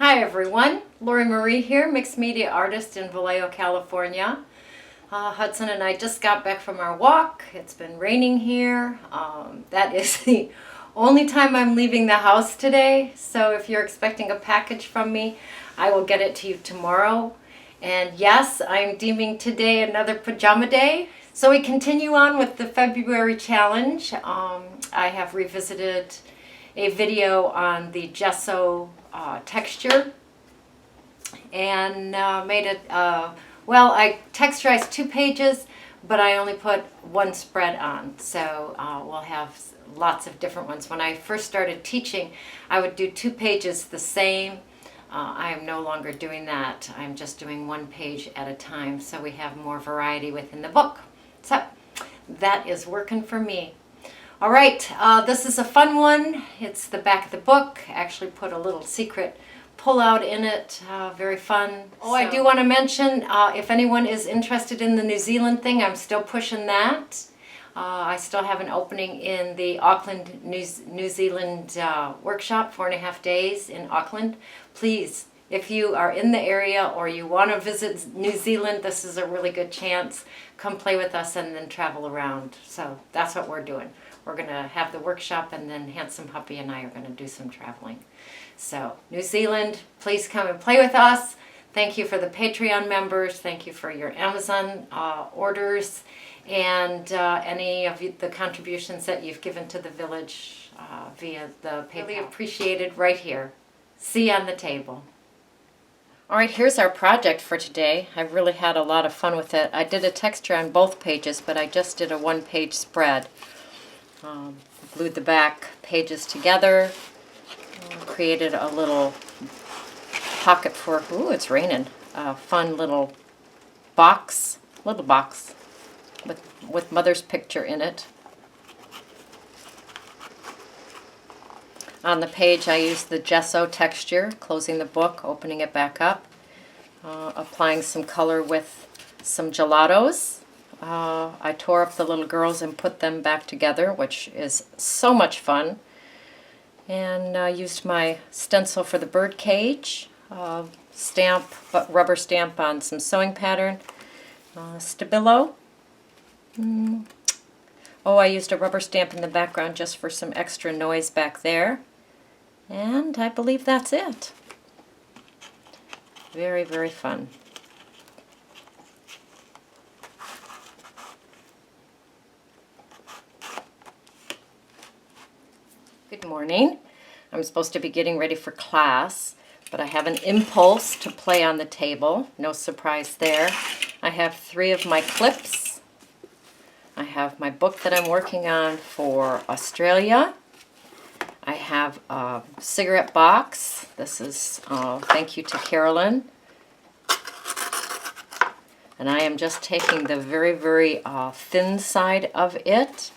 Hi everyone, Lori Marie here, mixed media artist in Vallejo, California. Hudson and I just got back from our walk. It's been raining here. That is the only time I'm leaving the house today. So if you're expecting a package from me, I will get it to you tomorrow. And yes, I'm deeming today another pajama day. So we continue on with the February challenge. I have revisited a video on the gesso texture and made it, well, I texturized 2 pages, but I only put 1 spread on, so we'll have lots of different ones. When I first started teaching, I would do 2 pages the same. I am no longer doing that. I'm just doing 1 page at a time, so we have more variety within the book. So that is working for me. All right, this is a fun one. It's the back of the book. I actually put a little secret pull-out in it. Very fun. Oh, I do want to mention, if anyone is interested in the New Zealand thing, I'm still pushing that. I still have an opening in the Auckland, New Zealand workshop, 4.5 days in Auckland. Please, if you are in the area or you want to visit New Zealand, this is a really good chance. Come play with us and then travel around. So that's what we're doing. We're going to have the workshop, and then Handsome Puppy and I are going to do some traveling. So New Zealand, please come and play with us. Thank you for the Patreon members. Thank you for your Amazon orders and any of the contributions that you've given to the village via the PayPal. Really appreciated right here. See you on the table. All right, here's our project for today. I've really had a lot of fun with it. I did a texture on both pages, but I just did a 1-page spread. Glued the back pages together, created a little pocket for, ooh, it's raining, a fun little box with Mother's picture in it. On the page I used the gesso texture, closing the book, opening it back up, applying some color with some gelatos. I tore up the little girls and put them back together, which is so much fun. And used my stencil for the birdcage, rubber stamp on some sewing pattern, Stabilo. Oh, I used a rubber stamp in the background just for some extra noise back there. And I believe that's it. Very, very fun. Good morning. I'm supposed to be getting ready for class, but I have an impulse to play on the table. No surprise there. I have 3 of my clips. I have my book that I'm working on for Australia. I have a cigarette box. This is thank you to Carolyn. And I am just taking the very, very thin side of it,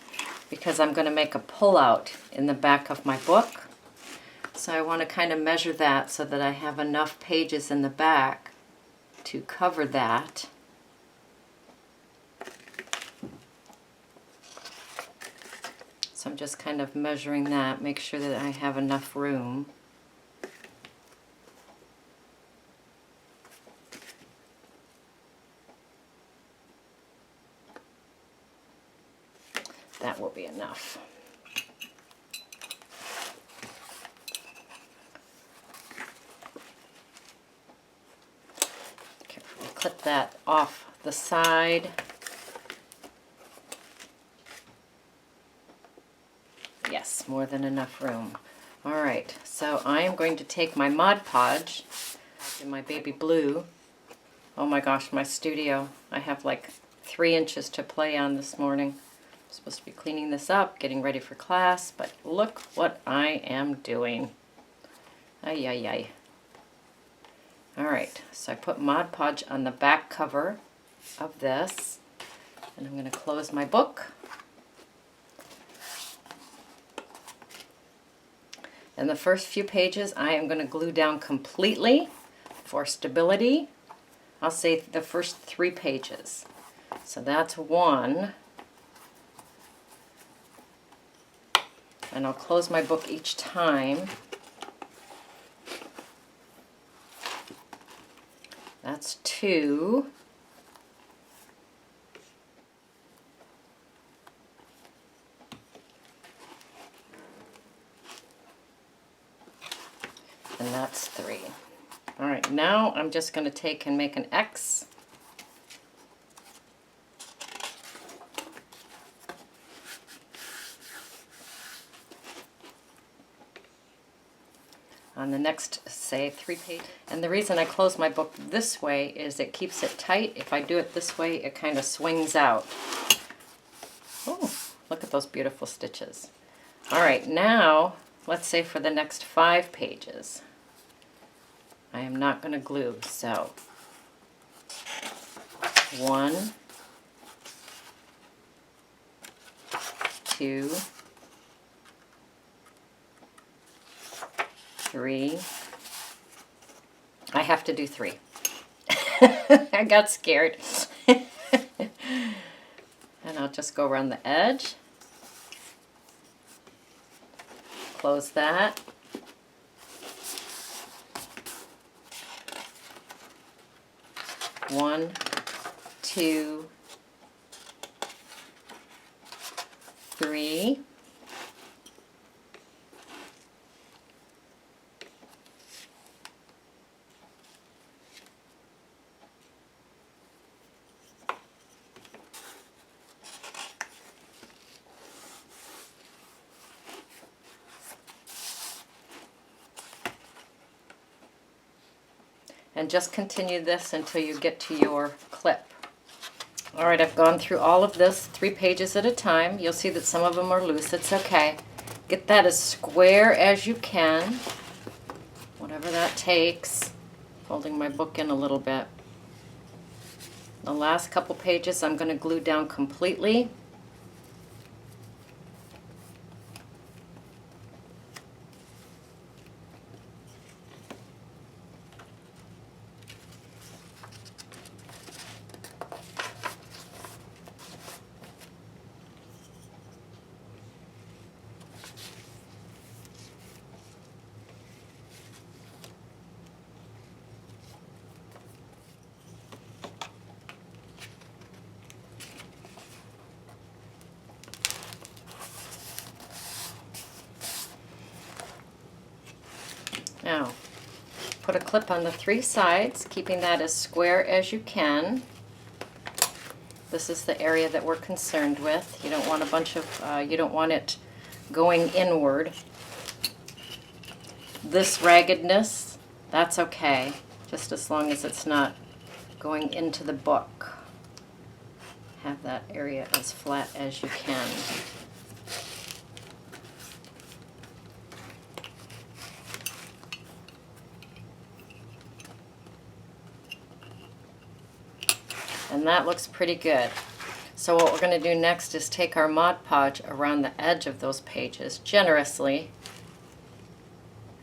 because I'm going to make a pull-out in the back of my book. So I want to kind of measure that so that I have enough pages in the back to cover that. So I'm just kind of measuring that, make sure that I have enough room. That will be enough. Carefully clip that off the side. Yes, more than enough room. All right, so I am going to take my Mod Podge in my baby blue. Oh my gosh, my studio. I have like 3 inches to play on this morning. Supposed to be cleaning this up, getting ready for class, but look what I am doing. Ay, ay, ay. All right, so I put Mod Podge on the back cover of this, and I'm going to close my book. And the first few pages I am going to glue down completely for stability. I'll say the first 3 pages. So that's 1. And I'll close my book each time. That's 2. And that's 3. All right, now I'm just going to take and make an X. On the next, say, 3 pages. And the reason I close my book this way is it keeps it tight. If I do it this way, it kind of swings out. Oh, look at those beautiful stitches. All right, now, let's say for the next 5 pages, I am not going to glue. So, 1, 2, 3. I have to do 3. I got scared. And I'll just go around the edge. Close that. One, 2, 3. And just continue this until you get to your clip. All right, I've gone through all of this 3 pages at a time. You'll see that some of them are loose. It's okay. Get that as square as you can, whatever that takes. Folding my book in a little bit. The last couple pages I'm going to glue down completely. Now, put a clip on the 3 sides, keeping that as square as you can. This is the area that we're concerned with. You don't want a bunch of, you don't want it going inward. This raggedness, that's okay, just as long as it's not going into the book. Have that area as flat as you can. And that looks pretty good. So what we're going to do next is take our Mod Podge around the edge of those pages generously.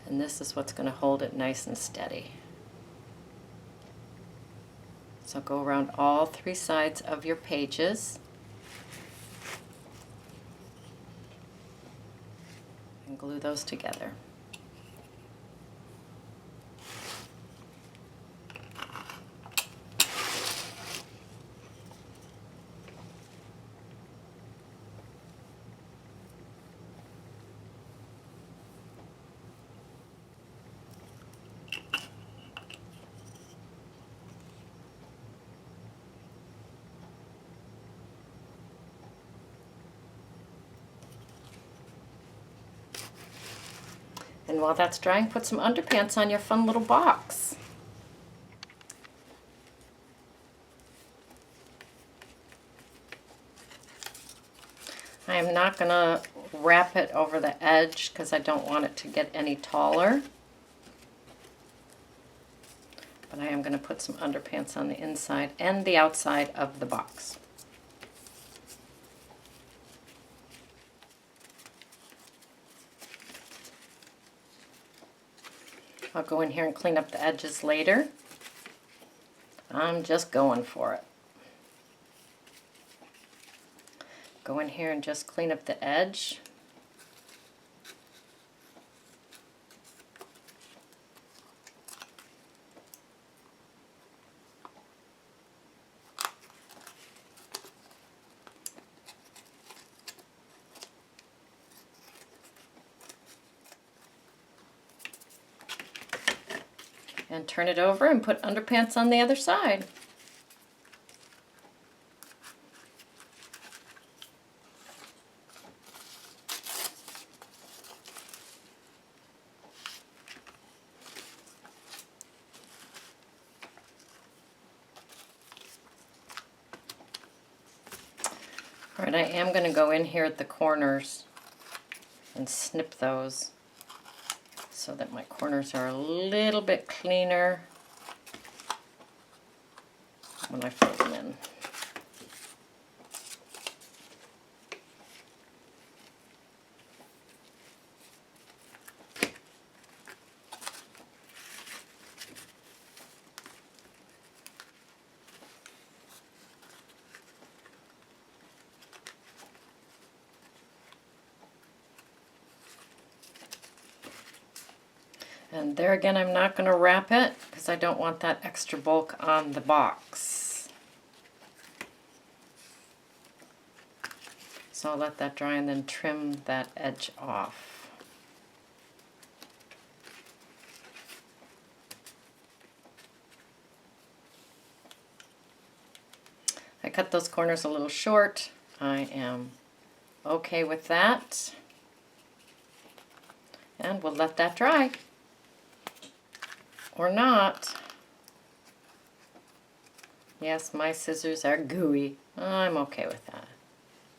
And this is what's going to hold it nice and steady. So go around all 3 sides of your pages. And glue those together. And while that's drying, put some underpants on your fun little box. I am not going to wrap it over the edge because I don't want it to get any taller. But I am going to put some underpants on the inside and the outside of the box. I'll go in here and clean up the edges later. I'm just going for it. Go in here and just clean up the edge. And turn it over and put underpants on the other side. All right, I am going to go in here at the corners and snip those so that my corners are a little bit cleaner when I fold them in. And there again, I'm not going to wrap it because I don't want that extra bulk on the box. So I'll let that dry and then trim that edge off. I cut those corners a little short. I am okay with that. And we'll let that dry. Or not. Yes, my scissors are gooey. I'm okay with that.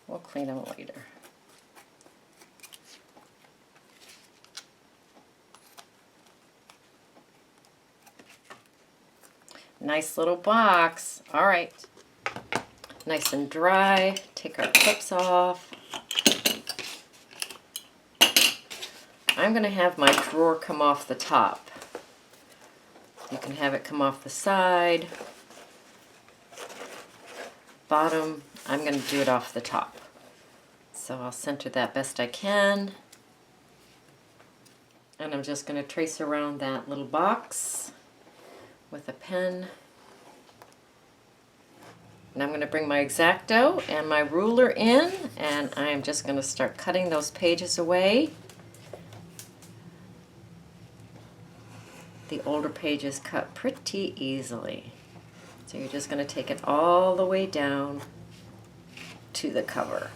We'll clean them later. Nice little box. All right. Nice and dry. Take our clips off. I'm going to have my drawer come off the top. You can have it come off the side, bottom. I'm going to do it off the top. So I'll center that best I can. And I'm just going to trace around that little box with a pen. And I'm going to bring my X-Acto and my ruler in, and I'm just going to start cutting those pages away. The older pages cut pretty easily. So you're just going to take it all the way down to the cover.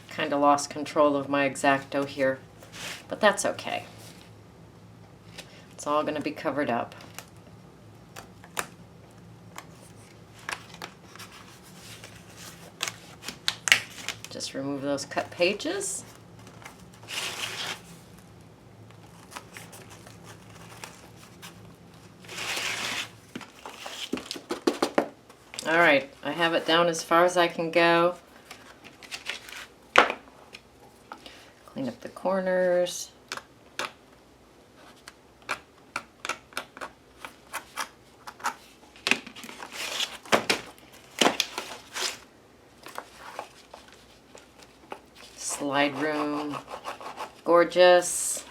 Kind of lost control of my X-Acto here. But that's okay. It's all going to be covered up. Just remove those cut pages. All right, I have it down as far as I can go. Clean up the corners. Slide room, gorgeous.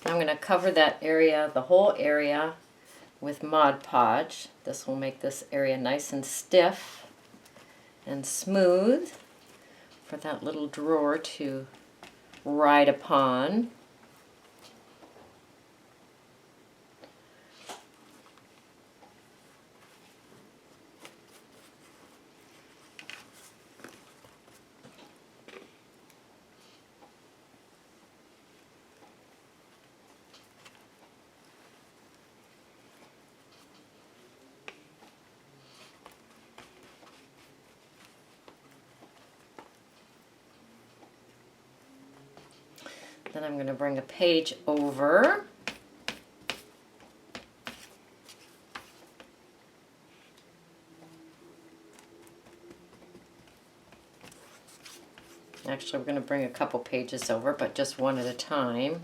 I'm going to cover that area, the whole area, with Mod Podge. This will make this area nice and stiff and smooth for that little drawer to ride upon. Then I'm going to bring a page over. Actually, we're going to bring a couple pages over, but just one at a time.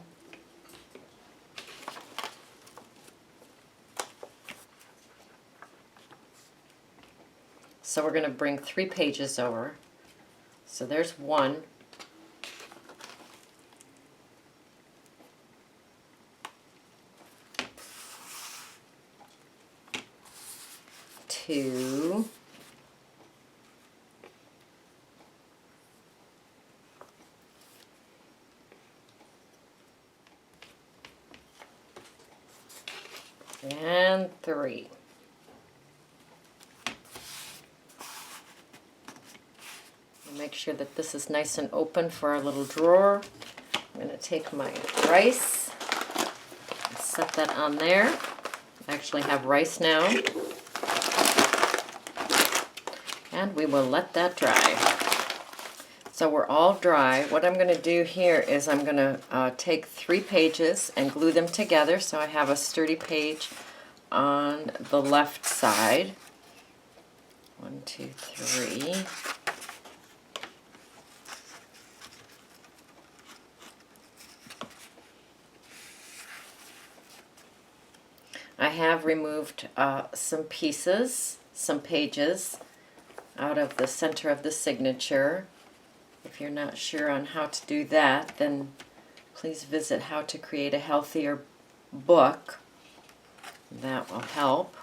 So we're going to bring 3 pages over. So there's one. 2. And 3. Make sure that this is nice and open for our little drawer. I'm going to take my rice and set that on there. I actually have rice now. And we will let that dry. So we're all dry. What I'm going to do here is I'm going to take 3 pages and glue them together so I have a sturdy page on the left side. 1, 2, 3. I have removed some pieces, some pages out of the center of the signature. If you're not sure on how to do that, then please visit How to Create a Healthier Book. That will help.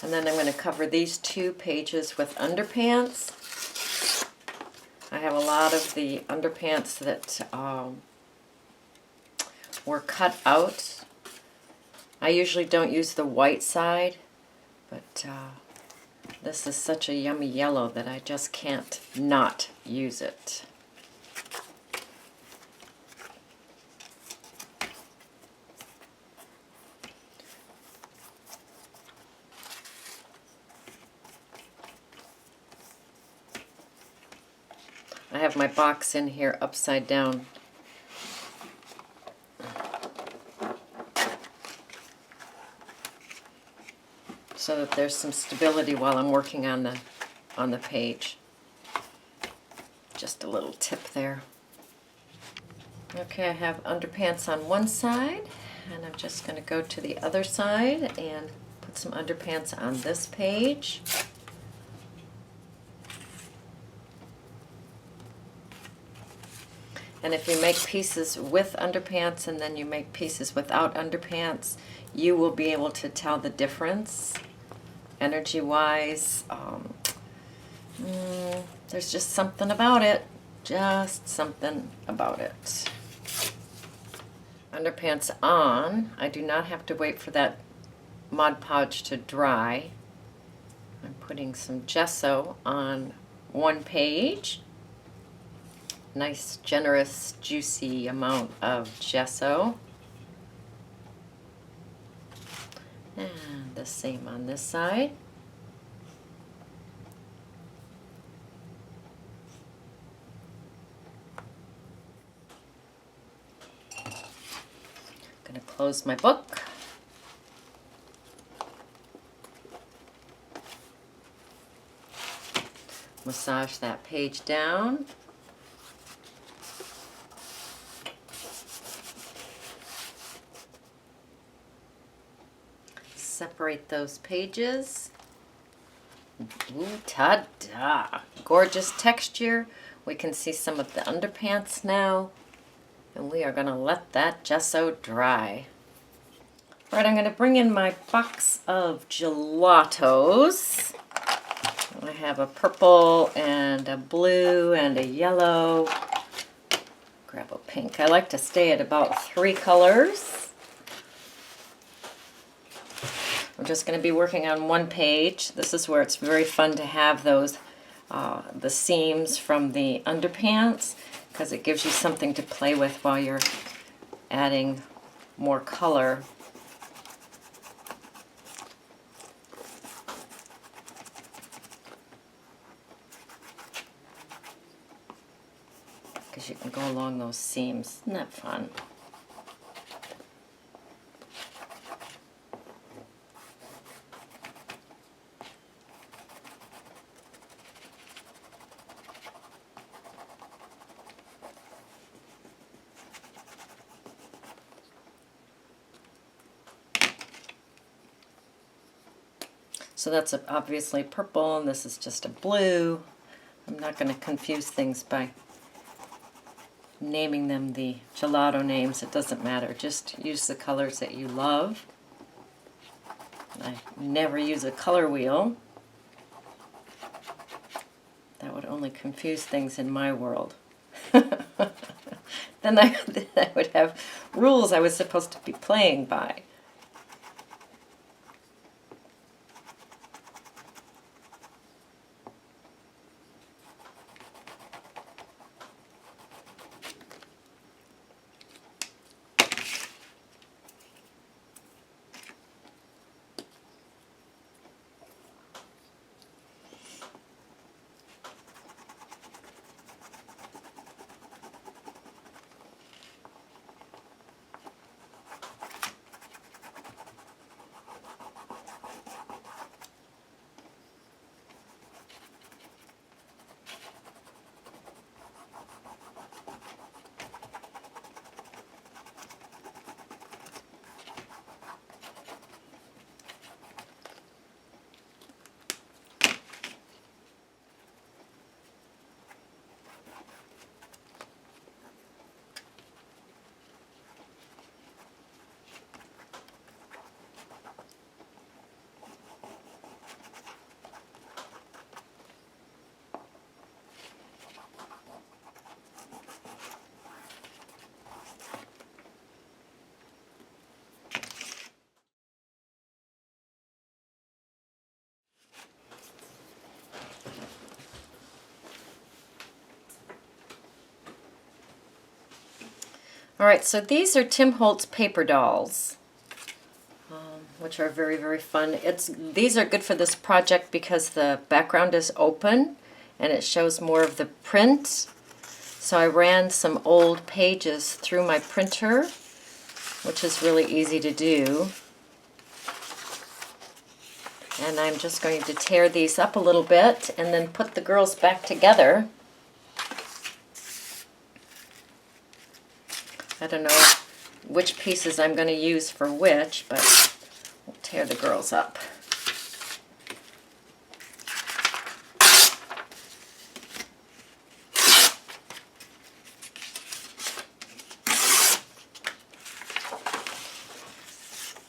And then I'm going to cover these 2 pages with underpants. I have a lot of the underpants that were cut out. I usually don't use the white side, but this is such a yummy yellow that I just can't not use it. I have my box in here upside down. So that there's some stability while I'm working on the page. Just a little tip there. Okay, I have underpants on one side, and I'm just going to go to the other side and put some underpants on this page. And if you make pieces with underpants and then you make pieces without underpants, you will be able to tell the difference energy-wise. There's just something about it. Just something about it. Underpants on. I do not have to wait for that Mod Podge to dry. I'm putting some gesso on one page. Nice, generous, juicy amount of gesso. And the same on this side. I'm going to close my book. Massage that page down. Separate those pages. Ooh, ta-da! Gorgeous texture. We can see some of the underpants now. And we are going to let that gesso dry. All right, I'm going to bring in my box of gelatos. I have a purple and a blue and a yellow. Grab a pink. I like to stay at about 3 colors. I'm just going to be working on one page. This is where it's very fun to have those, the seams from the underpants, because it gives you something to play with while you're adding more color. Because you can go along those seams. Isn't that fun? So that's obviously purple, and this is just a blue. I'm not going to confuse things by naming them the gelato names. It doesn't matter. Just use the colors that you love. I never use a color wheel. That would only confuse things in my world. Then I would have rules I was supposed to be playing by. All right, so these are Tim Holtz paper dolls, which are very, very fun. These are good for this project because the background is open and it shows more of the print. So I ran some old pages through my printer, which is really easy to do. And I'm just going to tear these up a little bit and then put the girls back together. I don't know which pieces I'm going to use for which, but we'll tear the girls up.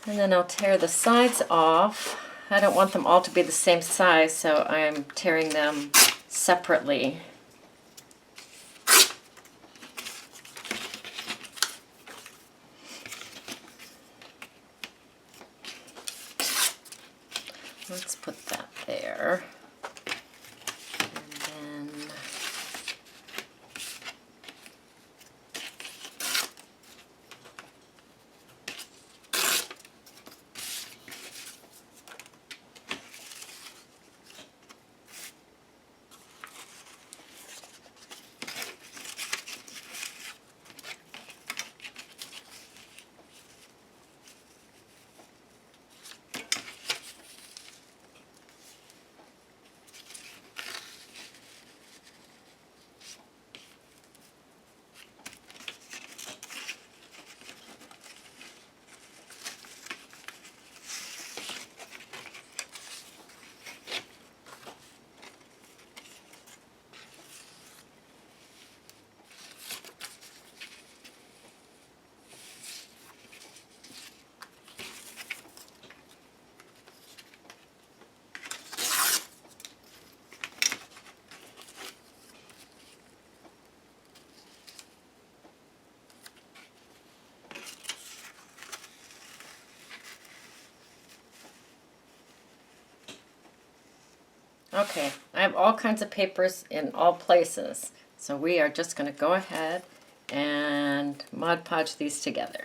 And then I'll tear the sides off. I don't want them all to be the same size, so I'm tearing them separately. Let's put that there. And then okay, I have all kinds of papers in all places, so we are just going to go ahead and Mod Podge these together.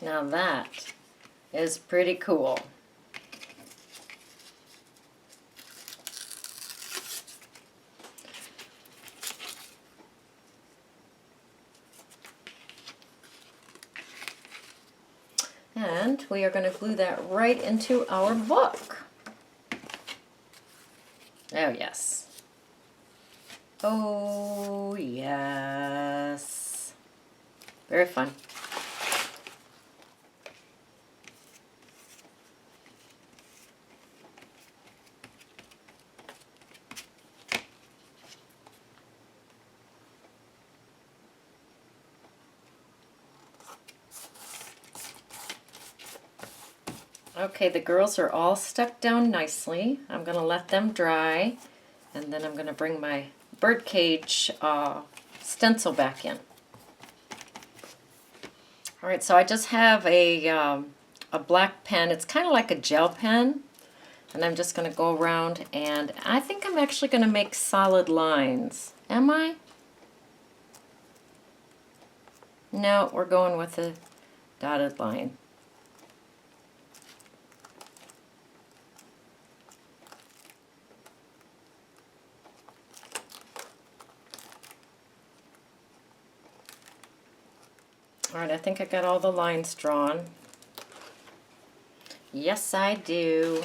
Now that is pretty cool. And we are going to glue that right into our book. Oh, yes. Oh, yes. Very fun. Okay, the girls are all stuck down nicely. I'm going to let them dry, and then I'm going to bring my birdcage stencil back in. All right, so I just have a black pen. It's kind of like a gel pen, and I'm just going to go around, and I think I'm actually going to make solid lines. Am I? No, we're going with a dotted line. All right, I think I got all the lines drawn. Yes, I do.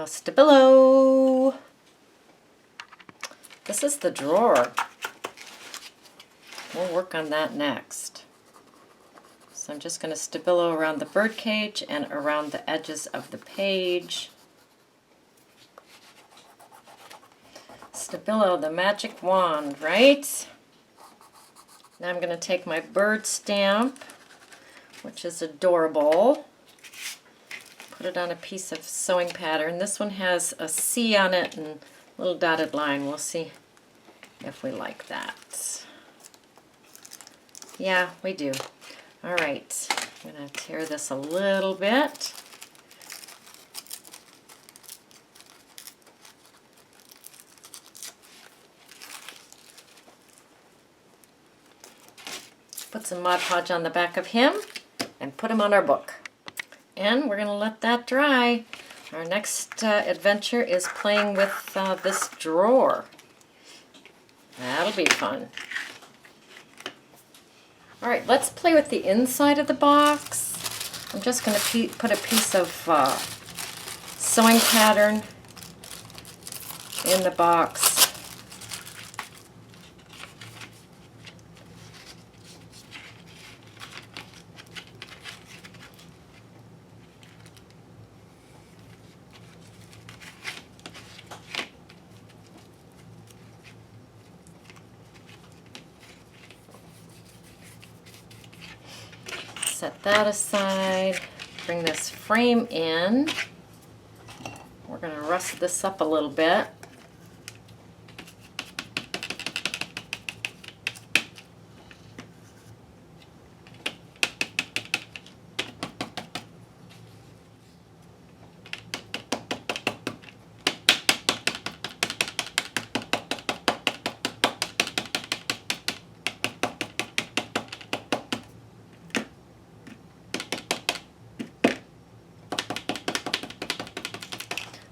Stabilo. This is the drawer. We'll work on that next. So I'm just going to stabilo around the birdcage and around the edges of the page. Stabilo, the magic wand, right? Now I'm going to take my bird stamp, which is adorable, put it on a piece of sewing pattern. This one has a C on it and a little dotted line. We'll see if we like that. Yeah, we do. All right, I'm going to tear this a little bit. Put some Mod Podge on the back of him and put him on our book. And we're going to let that dry. Our next adventure is playing with this drawer. That'll be fun. All right, let's play with the inside of the box. I'm just going to put a piece of sewing pattern in the box. Set that aside, bring this frame in. We're going to rust this up a little bit.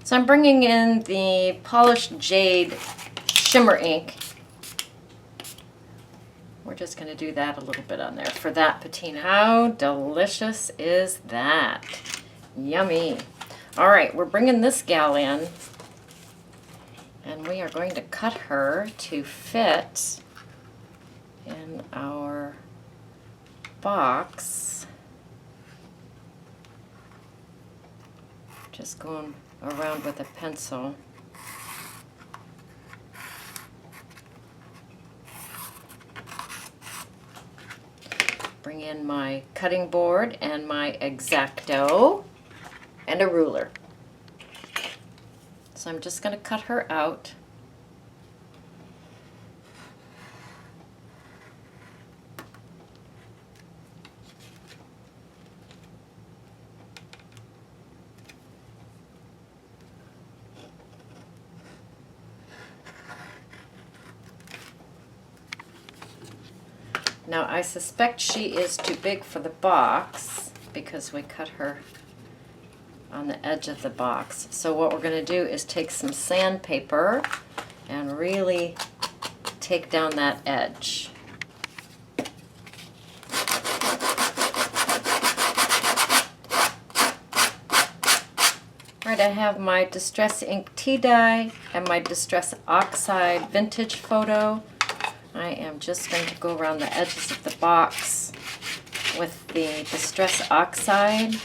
So I'm bringing in the polished jade shimmer ink. We're just going to do that a little bit on there for that patina. How delicious is that? Yummy. All right, we're bringing this gal in, and we are going to cut her to fit in our box. Just going around with a pencil. Bring in my cutting board and my X-Acto and a ruler. So I'm just going to cut her out. Now I suspect she is too big for the box because we cut her on the edge of the box. So what we're going to do is take some sandpaper and really take down that edge. Alright, I have my Distress Ink tea dye and my Distress Oxide vintage photo. I am just going to go around the edges of the box with the Distress Oxide. You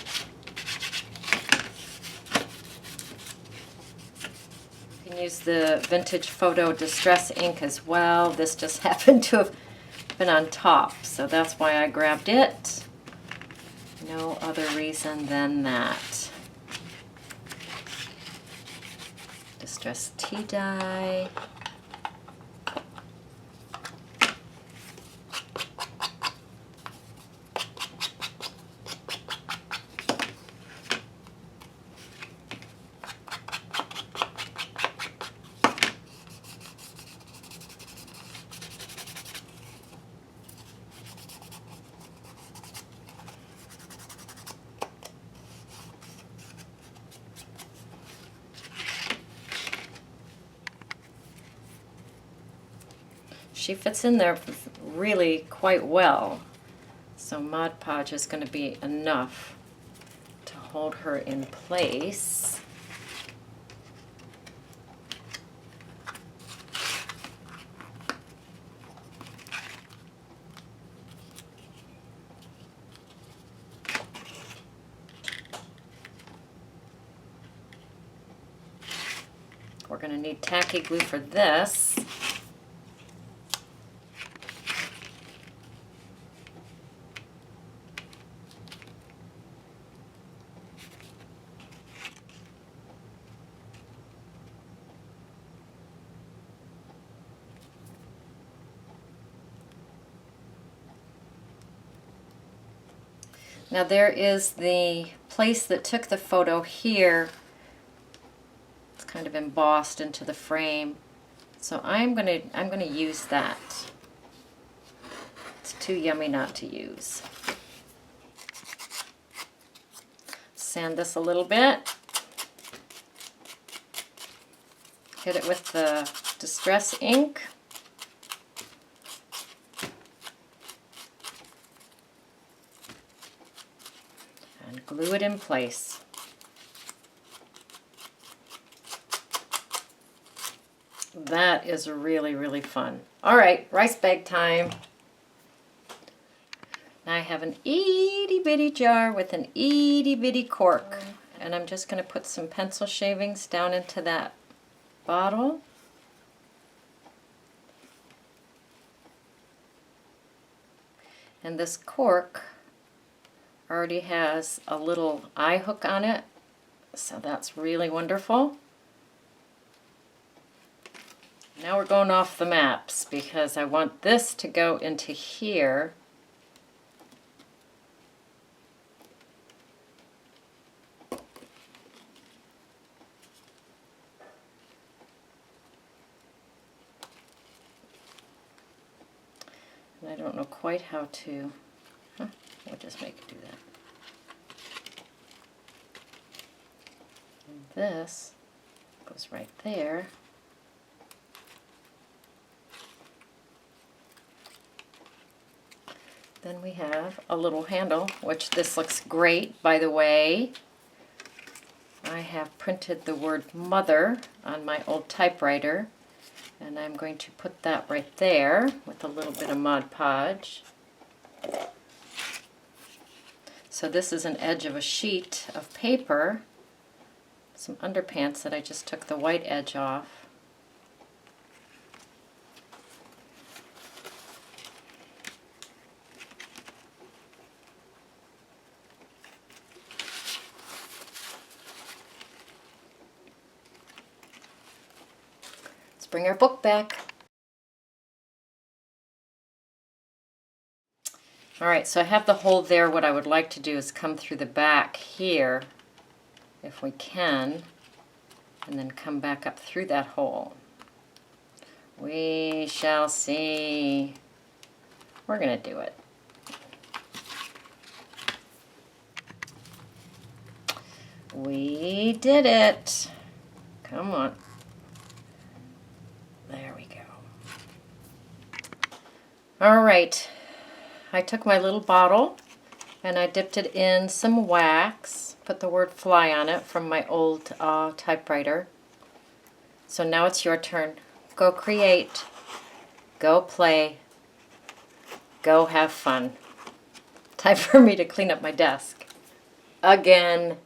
can use the vintage photo Distress Ink as well. This just happened to have been on top, so that's why I grabbed it. No other reason than that. Distress tea dye. She fits in there really quite well, so Mod Podge is going to be enough to hold her in place. We're going to need tacky glue for this. Now there is the place that took the photo here. It's kind of embossed into the frame. So I'm gonna use that. It's too yummy not to use. Sand this a little bit. Hit it with the Distress ink. And glue it in place. That is really, really fun. All right, rice bag time. Now I have an itty bitty jar with an itty bitty cork, and I'm just going to put some pencil shavings down into that bottle. And this cork already has a little eye hook on it, so that's really wonderful. Now we're going off the maps because I want this to go into here. And I don't know quite how to, we'll just make it do that. And this goes right there. Then we have a little handle, which this looks great, by the way. I have printed the word mother on my old typewriter, and I'm going to put that right there with a little bit of Mod Podge. So this is an edge of a sheet of paper, some underpants that I just took the white edge off. Bring our book back. Alright, so I have the hole there. What I would like to do is come through the back here, if we can, and then come back up through that hole. We shall see. We're going to do it. We did it. Come on. There we go. All right. I took my little bottle and I dipped it in some wax. Put the word fly on it from my old typewriter. So now it's your turn. Go create. Go play. Go have fun. Time for me to clean up my desk. Again.